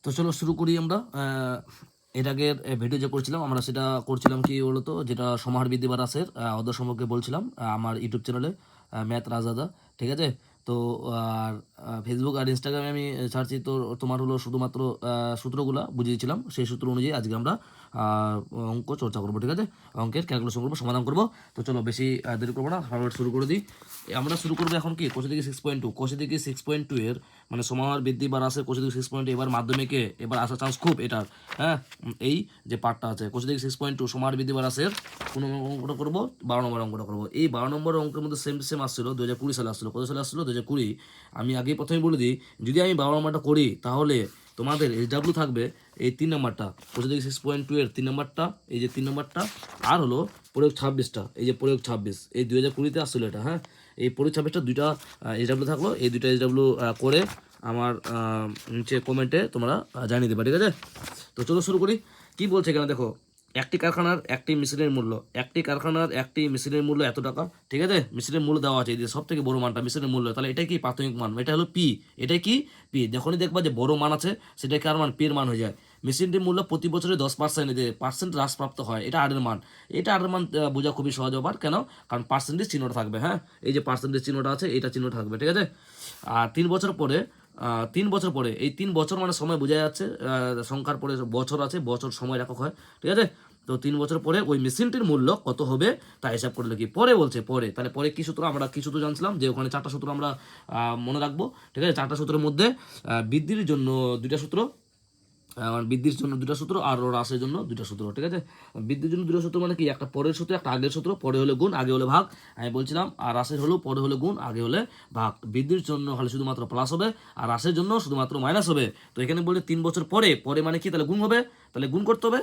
তো চলো শুরু করি আমরা। এর আগের ভিডিও যে করছিলাম আমরা সেটা করছিলাম কি বলতো, যেটা সমাহার বৃদ্ধি বা হ্রাসের অধ্যায় সম্পর্কে বলছিলাম আমার ইউটিউব চ্যানেলে ম্যাথ রাজাদা। ঠিক আছে। তো আর ফেসবুক আর ইনস্টাগ্রামে আমি ছাড়ছি, তো তোমার হলো শুধুমাত্র সূত্রগুলা বুঝিয়েছিলাম। সেই সূত্র অনুযায়ী আজকে আমরা অঙ্ক চর্চা করবো। ঠিক আছে, অঙ্কের ক্যালকুলেশন করবো, সমাধান করবো। তো চলো বেশি দেরি করবো না, ফটাফট শুরু করে দিই। আমরা শুরু করবো এখন কি কোষে দিকে 6.2, কোষে দিকে 6.2 এর মানে সমাহার বৃদ্ধি বা হ্রাসের কোষে দিকে 6.2 এবার মাধ্যমিকে এবার আসার চান্স খুব এটার। হ্যাঁ, এই যে পার্টটা আছে কোষে দিকে 6.2 সমাহার বৃদ্ধি বা হ্রাসের কোন অঙ্কটা করবো, 12 নম্বর অঙ্কটা করবো। এই 12 নম্বর অঙ্কের মধ্যে সেম সেম আসছিল 2020 সালে আসছিল। কত সালে আসছিল? 2020। আমি আগেই প্রথমে বলে দিই, যদি আমি 12 নম্বরটা করি তাহলে তোমাদের SW থাকবে এই 3 নম্বরটা, কোষে দিকে 6.2 এর 3 নম্বরটা, এই যে 3 নম্বরটা, আর হলো প্রয়োগ 26টা, এই যে প্রয়োগ 26, এই 2020-তে আসছিল এটা। হ্যাঁ, এই প্রয়োগ 26টা দুইটা SW থাকলো। এই দুইটা SW করে আমার নিচে কমেন্টে তোমরা জানিয়ে দেবে। ঠিক আছে, তো চলো শুরু করি। কি বলছে এখানে দেখো, একটি কারখানার একটি মেশিনের মূল্য, একটি কারখানার একটি মেশিনের মূল্য এত টাকা। ঠিক আছে, মেশিনের মূল্য দেওয়া আছে, এই যে সব থেকে বড় মানটা মেশিনের মূল্য, তাহলে এটাই কি প্রাথমিক মান, এটা হলো পি। এটাই কি পি। যখনই দেখবা যে বড় মান আছে সেটা কার মান? পি এর মান হয়ে যায়। মেশিনটির মূল্য প্রতি বছরে 10% হ্রাসপ্রাপ্ত হয়, এটা আর এর মান। এটা আর এর মান বোঝা খুবই সহজ হবার, কেন? কারণ পার্সেন্টেজ চিহ্নটা থাকবে। হ্যাঁ, এই যে পার্সেন্টেজ চিহ্নটা আছে, এটা চিহ্ন থাকবে। ঠিক আছে, আর 3 বছর পরে, 3 বছর পরে, এই 3 বছর মানে সময় বোঝা যাচ্ছে, সংখ্যার পরে বছর আছে, বছর সময় একক হয়। ঠিক আছে, তো 3 বছর পরে ওই মেশিনটির মূল্য কত হবে তা হিসাব করলে কি পরে বলছে, পরে তাহলে পরে কি সূত্র? আমরা কি সূত্র জানছিলাম যে ওখানে 4টা সূত্র আমরা মনে রাখবো। ঠিক আছে, 4টা সূত্রের মধ্যে বৃদ্ধির জন্য 2টা সূত্র, আমার বৃদ্ধির জন্য 2টা সূত্র আর হ্রাসের জন্য 2টা সূত্র। ঠিক আছে, বৃদ্ধির জন্য 2টা সূত্র মানে কি, একটা পরের সূত্র একটা আগের সূত্র, পরে হলে গুণ আগে হলে ভাগ আমি বলছিলাম, আর হ্রাসের হলো পরে হলে গুণ আগে হলে ভাগ। বৃদ্ধির জন্য হলে শুধুমাত্র প্লাস হবে আর হ্রাসের জন্য শুধুমাত্র মাইনাস হবে। তো এখানে বলছে 3 বছর পরে, পরে মানে কি, তাহলে গুণ হবে, তাহলে গুণ করতে হবে।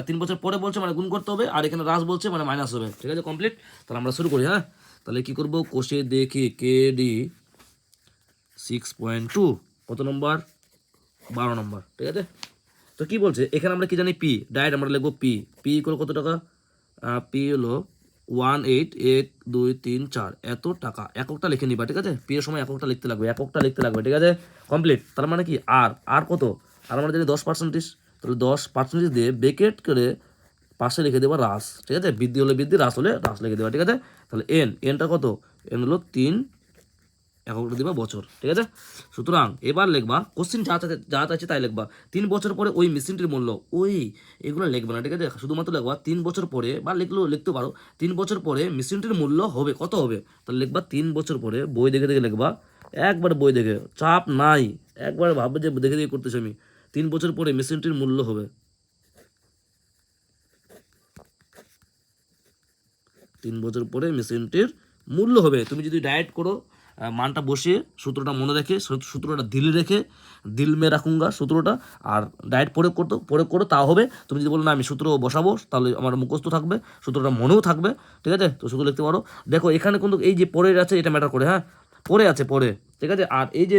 3 বছর পরে বলছে মানে গুণ করতে হবে, আর এখানে হ্রাস বলছে মানে মাইনাস হবে। ঠিক আছে, কমপ্লিট। তাহলে আমরা শুরু করি। হ্যাঁ, তাহলে কি করবো, কোষে দেখি কেডি 6.2 কত নম্বর? 12 নম্বর। ঠিক আছে, তো কি বলছে এখানে আমরা কি জানি, পি। ডাইরেক্ট আমরা লিখবো পি। পি করে কত টাকা? পি হলো 18,1,2,3,4 এত টাকা। এককটা লিখে নিবা। ঠিক আছে, পি এর সময় এককটা লিখতে লাগবে, এককটা লিখতে লাগবে। ঠিক আছে, কমপ্লিট। তার মানে কি আর আর কত? আর আমরা জানি 10%, তাহলে 10% দিয়ে ব্রেকেট করে পাশে লিখে দেবা হ্রাস। ঠিক আছে, বৃদ্ধি হলে বৃদ্ধি, হ্রাস হলে হ্রাস লিখে দেবা। ঠিক আছে, তাহলে এনটা কত? এন হলো 3, এককটা দিবা বছর। ঠিক আছে, সুতরাং এবার লিখবা কোশ্চিন যা আছে তাই লিখবা। 3 বছর পরে ওই মেশিনটির মূল্য, ওই এগুলো লিখবে না। ঠিক আছে, শুধুমাত্র লিখবা 3 বছর পরে, বা লিখতে পারো 3 বছর পরে মেশিনটির মূল্য হবে কত হবে। তাহলে লিখবা 3 বছর পরে, বই দেখে দেখে লিখবা, একবার বই দেখে, চাপ নাই, একবার ভাববে যে দেখে দেখে করতেছি আমি। 3 বছর পরে মেশিনটির মূল্য হবে, 3 বছর পরে মেশিনটির মূল্য হবে। তুমি যদি ডায়েট করো, মানটা বসিয়ে সূত্রটা মনে রেখে, সূত্রটা দিল রেখে, দিল মে রাখুঙ্গা সূত্রটা, আর ডায়েট প্রয়োগ করো তাও হবে। তুমি যদি বলো না আমি সূত্র বসাবো, তাহলে আমার মুখস্থ থাকবে, সূত্রটা মনেও থাকবে। ঠিক আছে, তো সূত্র লিখতে পারো। দেখো এখানে কিন্তু এই যে পরের আছে এটা ম্যাটার করে। হ্যাঁ, পরে আছে পরে। ঠিক আছে, আর এই যে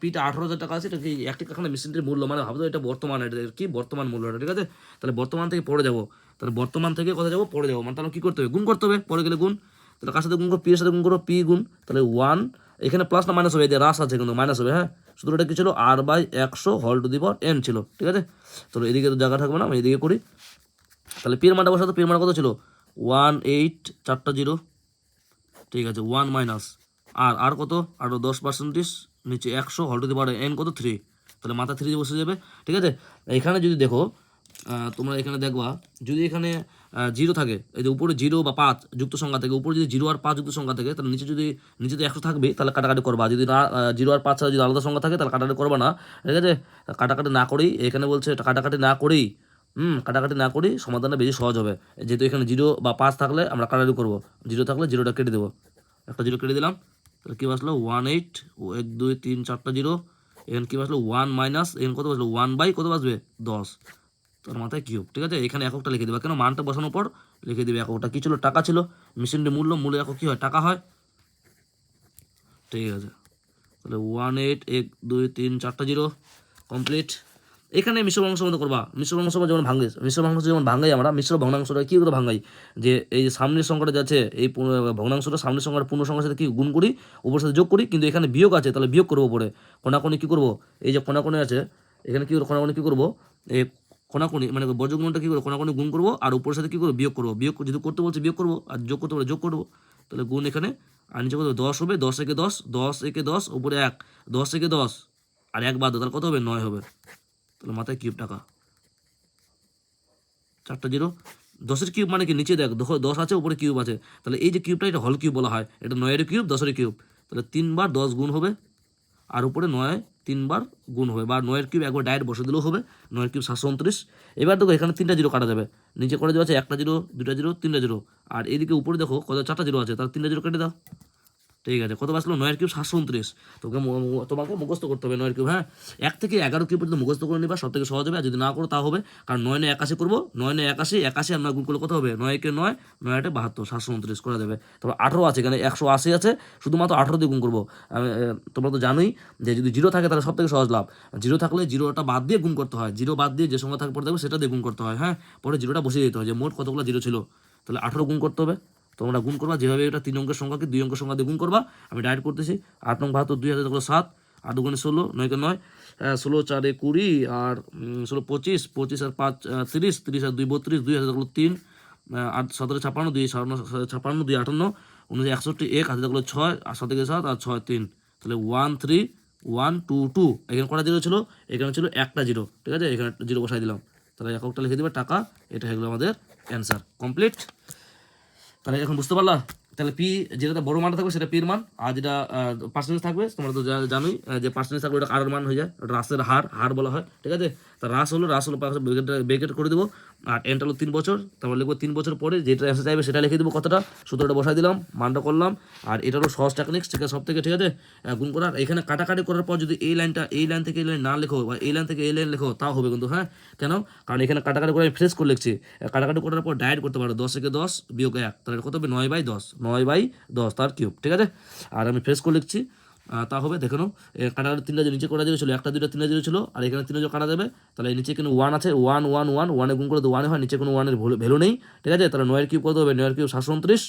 পিটা 18,000 টাকা আছে, এটা কি একটি কারখানা মেশিনটির মূল্য, মানে ভাবতো এটা বর্তমান, এটা কি বর্তমান মূল্যটা। ঠিক আছে, তাহলে বর্তমান থেকে পড়ে যাবো, তাহলে বর্তমান থেকে কোথায় যাবো, পড়ে যাবো। মানে তাহলে কী করতে হবে, গুণ করতে হবে, পরে গেলে গুণ। তাহলে কার সাথে গুণ করো? পি এর সাথে গুণ করো, পি গুণ, তাহলে 1, এখানে প্লাস না মাইনাস হবে, এই যে হ্রাস আছে কিন্তু মাইনাস হবে। হ্যাঁ, সূত্রটা কি ছিল? R/100 ছিল। ঠিক আছে, তো এদিকে তো জায়গা থাকবে না, আমি এদিকে করি। তাহলে পি এর মানটা বসাতো, পি এর মান কত ছিল? 18, 4টা 0। ঠিক আছে, 1 মাইনাস আর কত? আরও 10%, নিচে 100 n কত? 3। তাহলে মাথা 3 বসে যাবে। ঠিক আছে, এখানে যদি দেখো, তোমরা এখানে দেখবা, যদি এখানে 0 থাকে, এই যে উপরে 0 বা 5 যুক্ত সংখ্যা থাকে, উপরে যদি 0 আর 5 যুক্ত সংখ্যা থাকে, তাহলে নিচে তো 100 থাকবে, তাহলে কাটাকাটি করবা। যদি না 0 আর 5 ছাড়া যদি আলাদা সংখ্যা থাকে তাহলে কাটাকাটি করবা না। ঠিক আছে, কাটাকাটি না করেই, এখানে বলছে কাটাকাটি না করেই, কাটাকাটি না করেই সমাধানটা বেশি সহজ হবে। যেহেতু এখানে 0 বা 5 থাকলে আমরা কাটাকাটি করবো, 0 থাকলে 0টা কেটে দেবো, একটা 0 কেটে দিলাম। তাহলে কী বাসলো? 18, 1, 2, 3, 4টা 0। এখানে কী বাসলো? 1 মাইনাস এখানে কত বাসলো? 1/, কত বাসবে? 10, তার মাথায় কিউব। ঠিক আছে, এখানে এককটা লিখে দেবে, কেন? মানটা বসানোর পর লিখে দেবে এককটা। কী ছিল? টাকা ছিল। মেশিনটির মূল্য একক কী হয়? টাকা হয়। ঠিক আছে, তাহলে 18, 1, 2, 3, 4টা 0, কমপ্লিট। এখানে মিশ্র ভগ্নাংশ মতো করবা। মিশ্র ভগ্নাংশ যেমন ভাঙে, মিশ্র ভগ্নাংশ যেমন ভাঙাই, আমরা মিশ্র ভগ্নাংশটা কী করে ভাঙাই, যে এই যে সামনের সংখ্যাটা যাচ্ছে, এই ভগ্নাংশটা সামনের সংখ্যাটা পূর্ণ সংখ্যার সাথে কি গুণ করি, উপর সাথে যোগ করি, কিন্তু এখানে বিয়োগ আছে, তাহলে বিয়োগ করবো পরে। কোনাকোনি কী করবো, এই যে কোনাকোনি আছে এখানে কী করবো, কোনাকুনি কী করবো, এই কোনাকুনি মানে বর্গমূলটা কী করবো, কোনাকুনি গুণ করবো, আর উপরের সাথে কী করবো, বিয়োগ করবো। বিয়োগ যদি করতে বলছে বিয়োগ করবো, আর যোগ করতে বলে যোগ করবো। তাহলে গুণ এখানে, আর নিচে কত 10 হবে, 10 একে 10, 10 একে 10, উপরে 1, 10 একে 10, আর 1 বাদ দাও, তাহলে কত হবে, 9 হবে। তাহলে মাথায় কিউব টাকা, 4টা জিরো। 10-এর কিউব মানে কি, নিচে দেখ, দেখো 10 আছে, উপরে কিউব আছে, তাহলে এই যে কিউবটা এটা হল কিউব বলা হয়, এটা 9-এর কিউব, 10-এর কিউব। তাহলে 3 বার 10 গুণ হবে, আর উপরে 9 3 বার গুণ হবে, বা 9-এর কিউব একবার ডাইরেক্ট বসে দিলেও হবে, 9-এর কিউব 729। এবার দেখো এখানে 3টা জিরো কাটা যাবে, নিচে করে দেওয়া আছে 1টা জিরো, 2টা জিরো, 3টা জিরো, আর এদিকে উপরে দেখো কত 4টা জিরো আছে, তাহলে 3টা জিরো কেটে দাও। ঠিক আছে, কত বাঁচলো, 9-এর কিউব 729। তোমাকে মুখস্থ করতে হবে 9-এর কিউব, হ্যাঁ। 1 থেকে 11 কিউব পর্যন্ত মুখস্থ করে নিবা, সব থেকে সহজ হবে। আর যদি না করো তা হবে, কারণ 9 9 81 করবো, 9 9 81, 81 আমরা গুণ করলে কত হবে, 9 কে 9, 9 8 72, 729 করা যাবে। তবে 18 আছে, এখানে 180 আছে, শুধুমাত্র 18 দিয়ে গুণ করবো। তোমরা তো জানোই যে যদি জিরো থাকে তাহলে সব থেকে সহজ লাভ, জিরো থাকলে জিরোটা বাদ দিয়ে গুণ করতে হয়, জিরো বাদ দিয়ে যে সংখ্যা থাকে পরে দেখবে সেটা দিয়ে গুণ করতে হয়, হ্যাঁ। পরে জিরোটা বসিয়ে দিতে হয় যে মোট কতগুলো জিরো ছিল, তাহলে 18 গুণ করতে হবে। তোমরা গুণ করবা যেভাবে, এটা 3 অঙ্কের সংখ্যাকে 2 অঙ্কের সংখ্যা দিয়ে গুণ করবা, আমি ডাইরেক্ট করতেছি। 8 নং 72, 2 হাজার 7, 8 দুগুণে 16, 9 কে 9, 16 4 20, আর 16 25, 25 আর 5 30, 30 আর 2 32, 2 হাজার 3, 8 17 56, 2 56, 2 58, 19 61, 1 হাজার 6, আর 7 7, আর 6 3, তাহলে 1 3 1 2 2। এখানে কটা জিরো ছিল, এখানে ছিল একটা জিরো, ঠিক আছে, এখানে জিরো বসাই দিলাম। তাহলে এককটা লিখে দিবে টাকা, এটা হয়ে গেলো আমাদের অ্যান্সার কমপ্লিট। তাহলে এখন বুঝতে পারলা, তাহলে পি যেটা বড় মানটা থাকবে সেটা পির মান, আর যেটা পার্সেন্টেজ থাকবে তোমরা তো জানোই যে পার্সেন্টেজ থাকবে ওটা কারের মান হয়ে যায়, ওটা রাসের হার বলা হয়, ঠিক আছে। তা রাস হলো ব্রেকেট করে দেবো, আর এনটা হলো 3 বছর, তারপর লিখবো 3 বছর পরে যেটা অ্যান্সার চাইবে সেটা লিখে দেবো, কতটা সূত্রটা বসাই দিলাম, মানটা করলাম। আর এটা হলো সহজ টেকনিক্স, ঠিক আছে, সব থেকে, ঠিক আছে, গুণ করার। এখানে কাটাকাটি করার পর যদি এই লাইনটা এই লাইন থেকে এই লাইন না লেখো, বা এই লাইন থেকে এই লাইন লেখো, তাও হবে কিন্তু, হ্যাঁ। কেন, কারণ এখানে কাটাকাটি করে আমি ফ্রেশ করে লিখছি, কাটাকাটি করার পর ডাইরেক্ট করতে পারো, 10 একে 10 বিয়োগ 1, তাহলে কত হবে, 9/10, 9/10 তার কিউব, ঠিক আছে। আর আমি ফ্রেশ করে লিখছি, তা হবে, দেখে নাও, কাটাকাটি 3টা যে নিচে করা জিরো ছিল, 1টা 2টা 3টা জিরো ছিল, আর এখানে 3টা জিরো কাটা যাবে, তাহলে নিচে কিন্তু 1 আছে, 1 1 1, 1 এ গুণ করে তো 1 হয়, নিচে কোনো 1-এর ভ্যালু নেই, ঠিক আছে। তাহলে 9-এর কিউব কত হবে, 9-এর কিউব 729,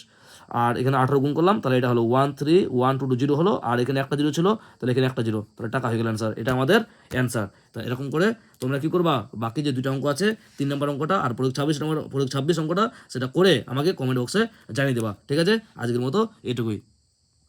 আর এখানে 18 গুণ করলাম, তাহলে এটা হলো 1 3 1 2 2 0 হলো, আর এখানে একটা জিরো ছিল, তাহলে এখানে একটা জিরো, তাহলে টাকা হয়ে গেল অ্যান্সার, এটা আমাদের অ্যান্সার। তো এরকম করে তোমরা কি করবা, বাকি যে 2টা অঙ্ক আছে, 3 নম্বর অঙ্কটা আর পরের 26 অঙ্কটা, সেটা করে আমাকে কমেন্ট বক্সে জানিয়ে দেবা, ঠিক আছে। আজকের মতো এটুকুই।